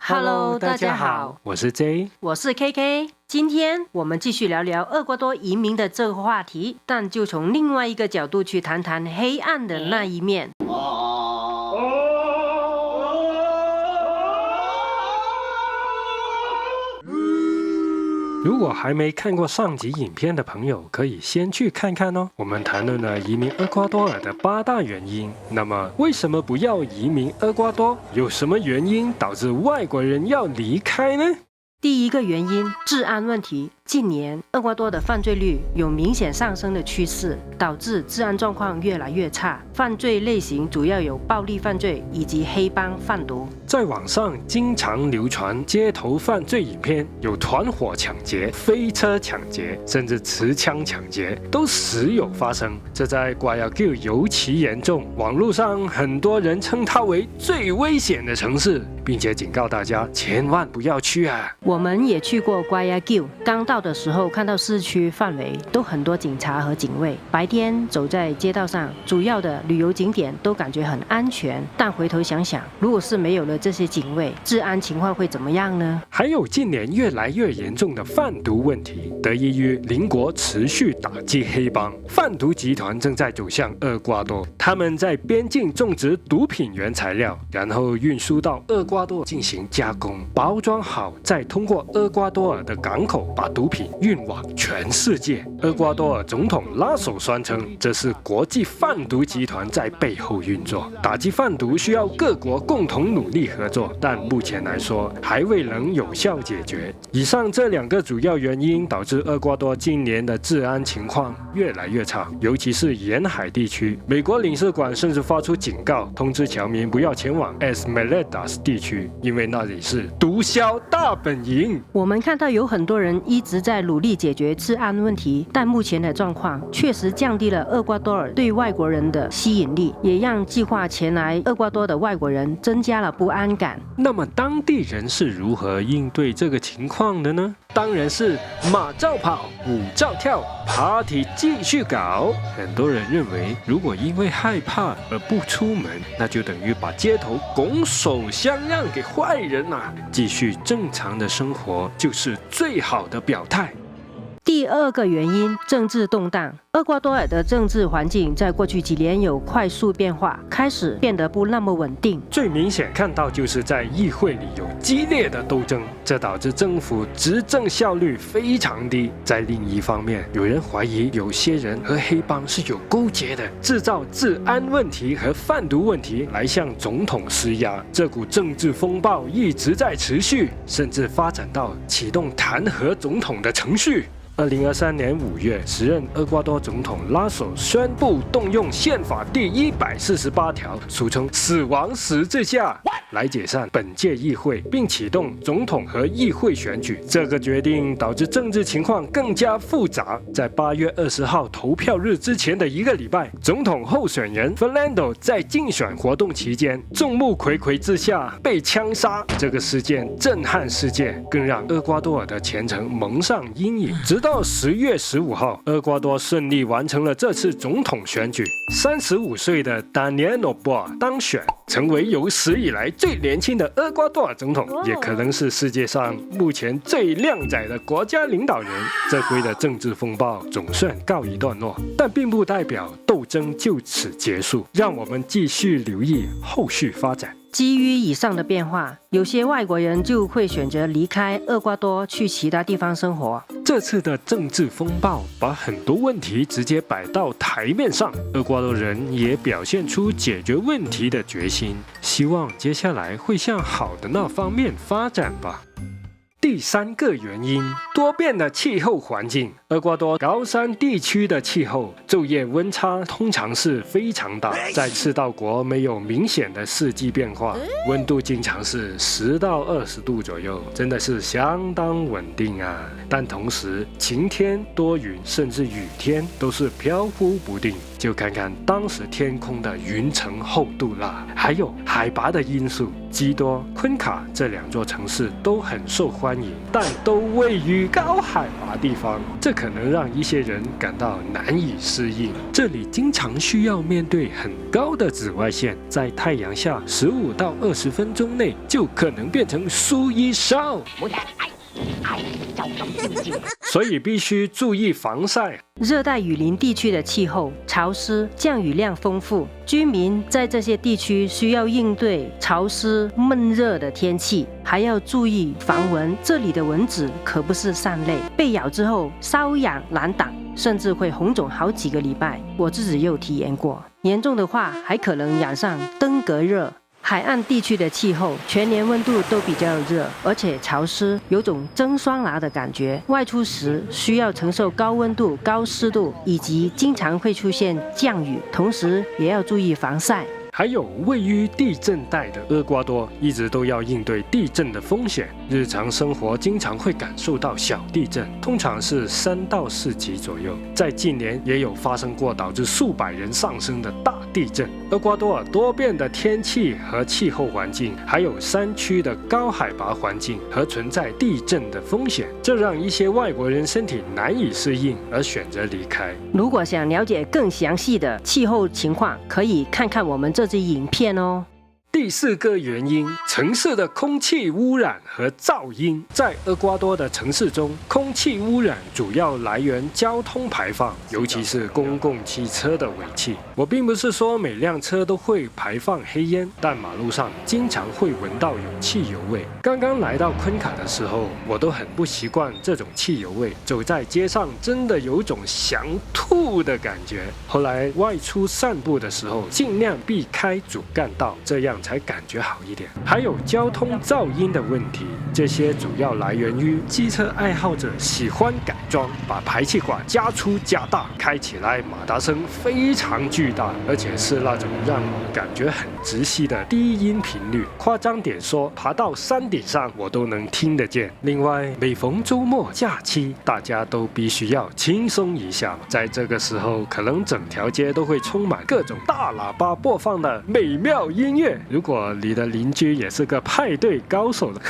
Hello， 大家好，我是 J， 我是 KK。今天我们继续聊聊厄瓜多移民的这个话题，但就从另外一个角度去谈谈黑暗的那一面。如果还没看过上集影片的朋友，可以先去看看哦。我们谈论了移民厄瓜多尔的8大原因。那么，为什么不要移民厄瓜多？有什么原因导致外国人要离开呢？第一个原因，治安问题。近年，厄瓜多的犯罪率有明显上升的趋势，导致治安状况越来越差。犯罪类型主要有暴力犯罪以及黑帮贩毒。在网上经常流传街头犯罪影片，有团伙抢劫、飞车抢劫，甚至持枪抢劫，都时有发生。这在瓜亚基尔尤其严重，网络上很多人称它为最危险的城市，并且警告大家千万不要去啊！我们也去过瓜亚基尔，刚到的时候看到市区范围都很多警察和警卫，白天走在街道上，主要的旅游景点都感觉很安全。但回头想想，如果是没有了这些警卫，治安情况会怎么样呢？还有近年越来越严重的贩毒问题，得益于邻国持续打击黑帮，贩毒集团正在走向厄瓜多。他们在边境种植毒品原材料，然后运输到厄瓜多进行加工，包装好，再通过厄瓜多尔的港口把毒品运往全世界。厄瓜多尔总统拉索宣称，这是国际贩毒集团在背后运作。打击贩毒需要各国共同努力合作，但目前来说还未能有效解决。以上这2个主要原因导致厄瓜多今年的治安情况越来越差，尤其是沿海地区。美国领事馆甚至发出警告，通知侨民不要前往 Esmeraldas 地区，因为那里是毒枭大本营。我们看到有很多人一直在努力解决治安问题，但目前的状况确实降低了厄瓜多尔对外国人的吸引力，也让计划前来厄瓜多的外国人增加了不安感。那么当地人是如何应对这个情况的呢？当然是马照跑，舞照跳， party 继续搞。很多人认为，如果因为害怕而不出门，那就等于把街头拱手相让给坏人啊！继续正常的生活就是最好的表态。第2个原因，政治动荡。厄瓜多尔的政治环境在过去几年有快速变化，开始变得不那么稳定。最明显看到就是在议会里有激烈的斗争，这导致政府执政效率非常低。在另一方面，有人怀疑有些人和黑帮是有勾结的，制造治安问题和贩毒问题来向总统施压。这股政治风暴一直在持续，甚至发展到启动弹劾总统的程序。2023年5月，时任厄瓜多总统拉索宣布动用宪法第148条，俗称死亡十字架，来解散本届议会，并启动总统和议会选举。这个决定导致政治情况更加复杂。在8月20号投票日之前的1个礼拜，总统候选人 Fernando 在竞选活动期间，众目睽睽之下被枪杀。这个事件震撼世界，更让厄瓜多尔的前程蒙上阴影。直到10月15号，厄瓜多顺利完成了这次总统选举。35岁的 Daniel Noboa 当选，成为有史以来最年轻的厄瓜多尔总统，也可能是世界上目前最靓仔的国家领导人。这回的政治风暴总算告一段落，但并不代表斗争就此结束。让我们继续留意后续发展。基于以上的变化，有些外国人就会选择离开厄瓜多去其他地方生活。这次的政治风暴把很多问题直接摆到台面上，厄瓜多人也表现出解决问题的决心，希望接下来会向好的那方面发展吧。第3个原因，多变的气候环境。厄瓜多高山地区的气候昼夜温差通常是非常大，在赤道国没有明显的四季变化，温度经常是10到20度左右，真的是相当稳定啊。但同时，晴天、多云甚至雨天都是飘忽不定。就看看当时天空的云层厚度啦，还有海拔的因素。基多、昆卡这2座城市都很受欢迎，但都位于高海拔地方，这可能让一些人感到难以适应。这里经常需要面对很高的紫外线，在太阳下15到20分钟内就可能变成树一烧，所以必须注意防晒。热带雨林地区的气候潮湿，降雨量丰富，居民在这些地区需要应对潮湿闷热的天气，还要注意防蚊。这里的蚊子可不是善类，被咬之后瘙痒难挡，甚至会红肿好几个礼拜。我自己有体验过，严重的话还可能染上登革热。海岸地区的气候全年温度都比较热，而且潮湿，有种蒸桑拿的感觉。外出时需要承受高温度、高湿度，以及经常会出现降雨，同时也要注意防晒。还有位于地震带的厄瓜多，一直都要应对地震的风险。日常生活经常会感受到小地震，通常是3到4级左右。在近年也有发生过导致数百人丧生的大地震。厄瓜多尔多变的天气和气候环境，还有山区的高海拔环境和存在地震的风险，这让一些外国人身体难以适应而选择离开。如果想了解更详细的气候情况，可以看看我们这支影片哦。第4个原因，城市的空气污染和噪音。在厄瓜多的城市中，空气污染主要来源交通排放，尤其是公共汽车的尾气。我并不是说每辆车都会排放黑烟，但马路上经常会闻到有汽油味。刚刚来到昆卡的时候，我都很不习惯这种汽油味，走在街上真的有种想吐的感觉。后来外出散步的时候，尽量避开主干道，这样才感觉好一点。还有交通噪音的问题，这些主要来源于机车爱好者喜欢改装，把排气管加粗加大，开起来马达声非常巨大，而且是那种让我感觉很窒息的低音频率。夸张点说，爬到山顶上我都能听得见。另外，每逢周末假期，大家都必须要轻松一下，在这个时候，可能整条街都会充满各种大喇叭播放的美妙音乐。如果你的邻居也是个派对高手的，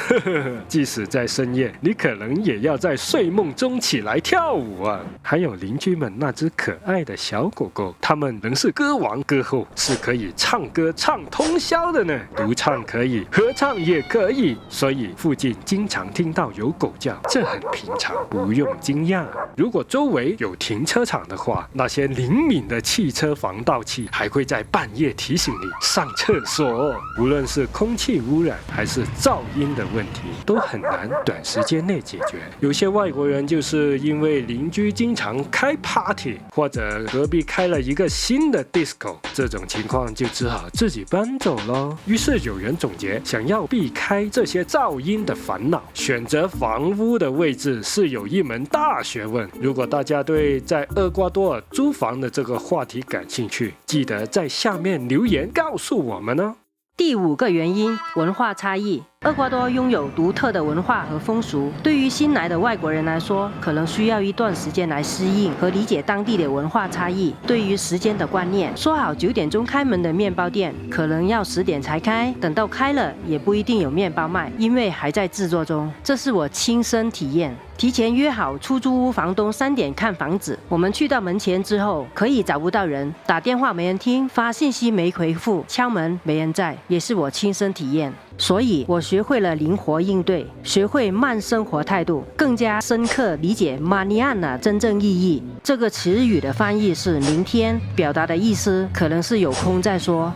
即使在深夜，你可能也要在睡梦中起来跳舞啊！还有邻居们那只可爱的小狗狗，它们能是歌王歌后，是可以唱歌唱通宵的呢。独唱可以，合唱也可以，所以附近经常听到有狗叫，这很平常，不用惊讶。如果周围有停车场的话，那些灵敏的汽车防盗器还会在半夜提醒你上厕所。无论是空气污染还是噪音的问题，都很难短时间内解决。有些外国人就是因为邻居经常开 party， 或者隔壁开了一个新的 disco， 这种情况就只好自己搬走咯。于是有人总结，想要避开这些噪音的烦恼，选择房屋的位置是有一门大学问。如果大家对在厄瓜多尔租房的这个话题感兴趣，记得在下面留言告诉我们哦。第5个原因，文化差异。厄瓜多拥有独特的文化和风俗，对于新来的外国人来说，可能需要一段时间来适应和理解当地的文化差异。对于时间的观念，说好9点钟开门的面包店，可能要10点才开，等到开了也不一定有面包卖，因为还在制作中。这是我亲身体验。提前约好出租屋房东3点看房子，我们去到门前之后，可以找不到人，打电话没人听，发信息没回复，敲门没人在，也是我亲身体验。所以我学会了灵活应对，学会慢生活态度，更加深刻理解 mañana 真正意义。这个词语的翻译是明天，表达的意思可能是有空再说。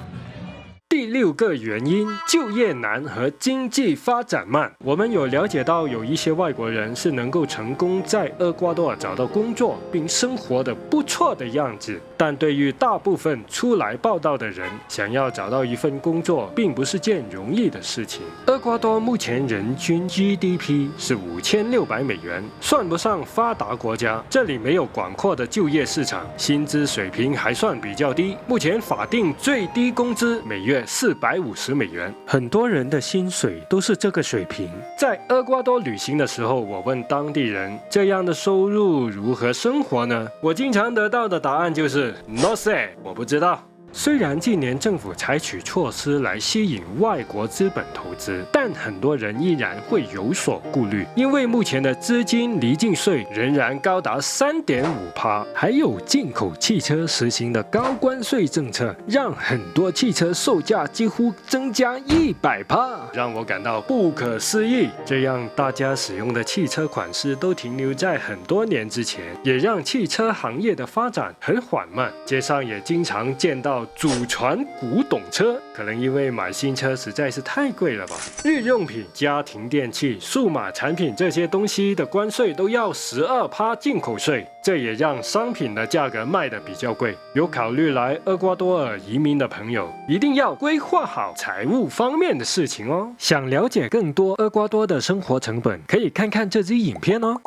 第6个原因，就业难和经济发展慢。我们有了解到有一些外国人是能够成功在厄瓜多尔找到工作，并生活得不错的样子。但对于大部分出来报道的人，想要找到一份工作并不是件容易的事情。厄瓜多目前人均 GDP 是5600美元，算不上发达国家。这里没有广阔的就业市场，薪资水平还算比较低。目前法定最低工资每月月$450，很多人的薪水都是这个水平。在厄瓜多旅行的时候，我问当地人这样的收入如何生活呢？我经常得到的答案就是 No say， 我不知道。虽然近年政府采取措施来吸引外国资本投资，但很多人依然会有所顾虑，因为目前的资金离境税仍然高达3.5%，还有进口汽车实行的高关税政策，让很多汽车售价几乎增加100%，让我感到不可思议。这样大家使用的汽车款式都停留在很多年之前，也让汽车行业的发展很缓慢。街上也经常见到祖传古董车，可能因为买新车实在是太贵了吧。日用品、家庭电器、数码产品这些东西的关税都要12%进口税，这也让商品的价格卖得比较贵。有考虑来厄瓜多尔移民的朋友，一定要规划好财务方面的事情哦。想了解更多厄瓜多的生活成本，可以看看这支影片哦。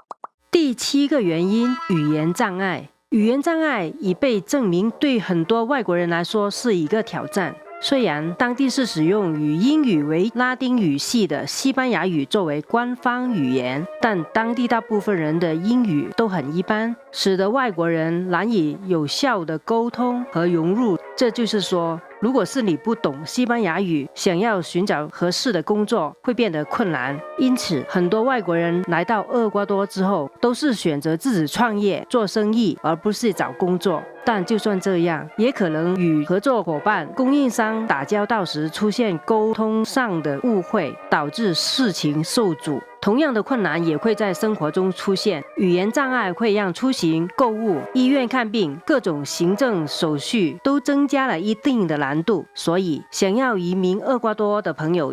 第7个原因，语言障碍。语言障碍已被证明对很多外国人来说是一个挑战。虽然当地是使用以英语为拉丁语系的西班牙语作为官方语言，但当地大部分人的英语都很一般，使得外国人难以有效的沟通和融入。这就是说，如果是你不懂西班牙语，想要寻找合适的工作会变得困难。因此，很多外国人来到厄瓜多之后，都是选择自己创业做生意，而不是找工作。但就算这样，也可能与合作伙伴、供应商打交道时出现沟通上的误会，导致事情受阻。同样的困难也会在生活中出现，语言障碍会让出行、购物、医院看病、各种行政手续都增加了一定的难度。所以，想要移民厄瓜多的朋友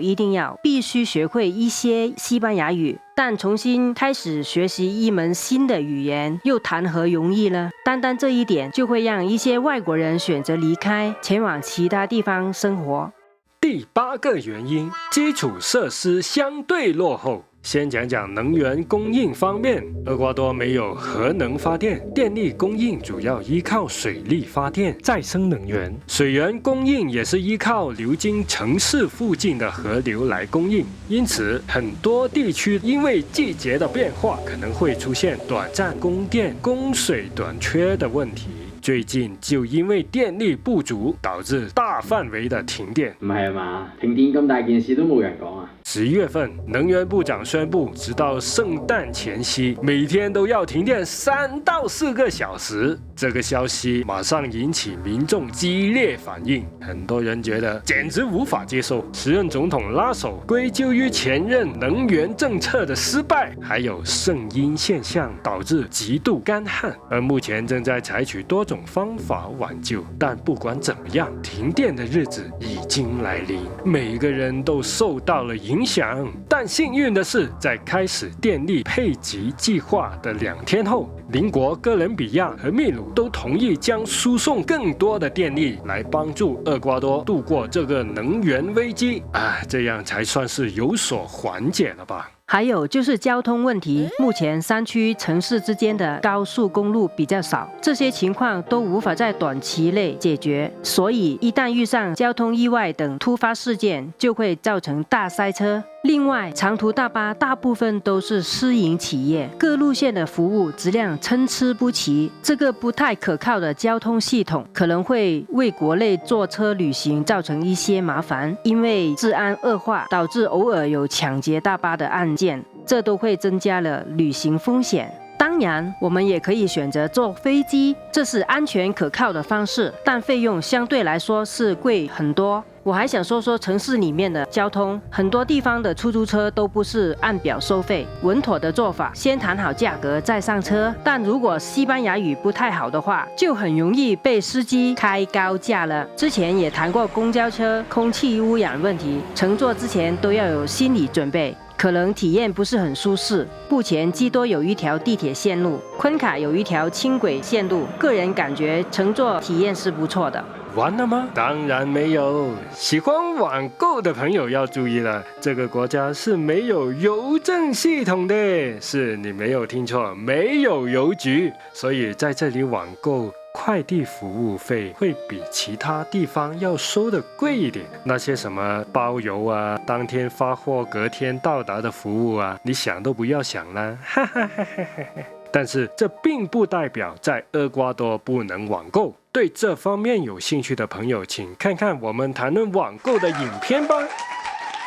必须学会一些西班牙语。但重新开始学习一门新的语言，又谈何容易呢？单单这一点就会让一些外国人选择离开，前往其他地方生活。第8个原因，基础设施相对落后。先讲讲能源供应方面，厄瓜多没有核能发电，电力供应主要依靠水力发电、再生能源，水源供应也是依靠流经城市附近的河流来供应。因此，很多地区因为季节的变化，可能会出现短暂供电、供水短缺的问题。最近就因为电力不足，导致大范围的停電。唔係嘛？停電咁大件事都冇人講啊！11月份，能源部長宣布，直到聖誕前夕，每天都要停電3到4個小時。這個消息馬上引起民眾激烈反應，很多人覺得簡直無法接受。時任總統拉手歸咎於前任能源政策的失敗，還有聖嬰現象導致極度乾旱，而目前正在採取多種方法挽救。但不管怎麼樣，停電的日子已經來臨，每個人都受到了影響。但幸運的是，在開始電力配給計劃的2天後，鄰國哥倫比亞和秘魯都同意將輸送更多的電力來幫助厄瓜多度過這個能源危機。這樣才算是有所緩解了吧。還有就是交通問題，目前山區城市之間的高速公路比較少，這些情況都無法在短期內解決，所以一旦遇上交通意外等突發事件，就會造成大塞車。另外，長途大巴大部分都是私營企業，各路線的服務質量參差不齊，這個不太可靠的交通系統可能會為國內坐車旅行造成一些麻煩，因為治安惡化，導致偶爾有搶劫大巴的案件，這都會增加了旅行風險。當然，我們也可以選擇坐飛機，這是安全可靠的方式，但費用相對來說是貴很多。我還想說說城市裡面的交通，很多地方的出租車都不是按表收費，穩妥的做法，先談好價格再上車。但如果西班牙語不太好的話，就很容易被司機開高價了。之前也談過公交車空氣污染問題，乘坐之前都要有心理準備。可能體驗不是很舒適。目前基多有一條地鐵線路，昆卡有一條輕軌線路，個人感覺乘坐體驗是不錯的。完了嗎？當然沒有。喜歡網購的朋友要注意了，這個國家是沒有郵政系統的，是你沒有聽錯，沒有郵局，所以在這裡網購快递服务费会比其他地方要收的贵一点。那些什么包邮啊、当天发货、隔天到达的服务啊，你想都不要想啦，哈哈哈哈哈哈。但是这并不代表在厄瓜多不能网购。对这方面有兴趣的朋友，请看看我们谈论网购的影片吧。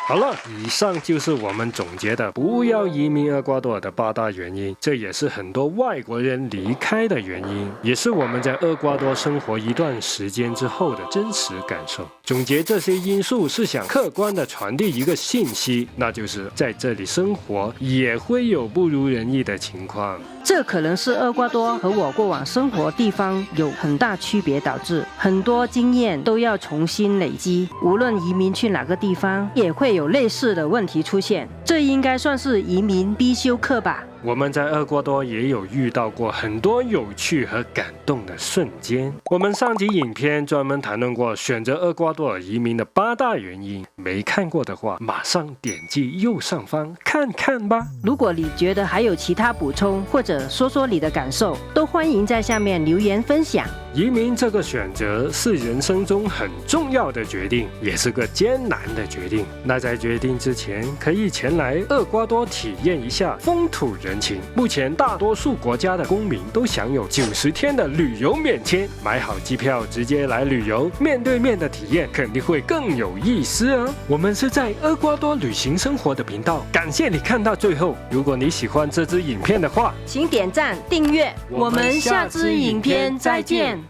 好了，以上就是我们总结的不要移民厄瓜多尔的8大原因，这也是很多外国人离开的原因，也是我们在厄瓜多生活一段时间之后的真实感受。总结这些因素是想客观地传递一个信息，那就是在这里生活也会有不如人意的情况。这可能是厄瓜多和我过往生活地方有很大区别，导致很多经验都要重新累积。无论移民去哪个地方，也会有类似的问题出现，这应该算是移民必修课吧。我们在厄瓜多也有遇到过很多有趣和感动的瞬间。我们上集影片专门谈论过选择厄瓜多尔移民的8大原因，没看过的话，马上点击右上方看看吧。如果你觉得还有其他补充，或者说说你的感受，都欢迎在下面留言分享。移民这个选择是人生中很重要的决定，也是个艰难的决定。那在决定之前，可以前来厄瓜多体验一下风土人情。目前大多数国家的公民都享有90天的旅游免签，买好机票直接来旅游，面对面的体验肯定会更有意思哦。我们是在厄瓜多旅行生活的频道，感谢你看到最后。如果你喜欢这支影片的话，请点赞订阅，我们下支影片再见。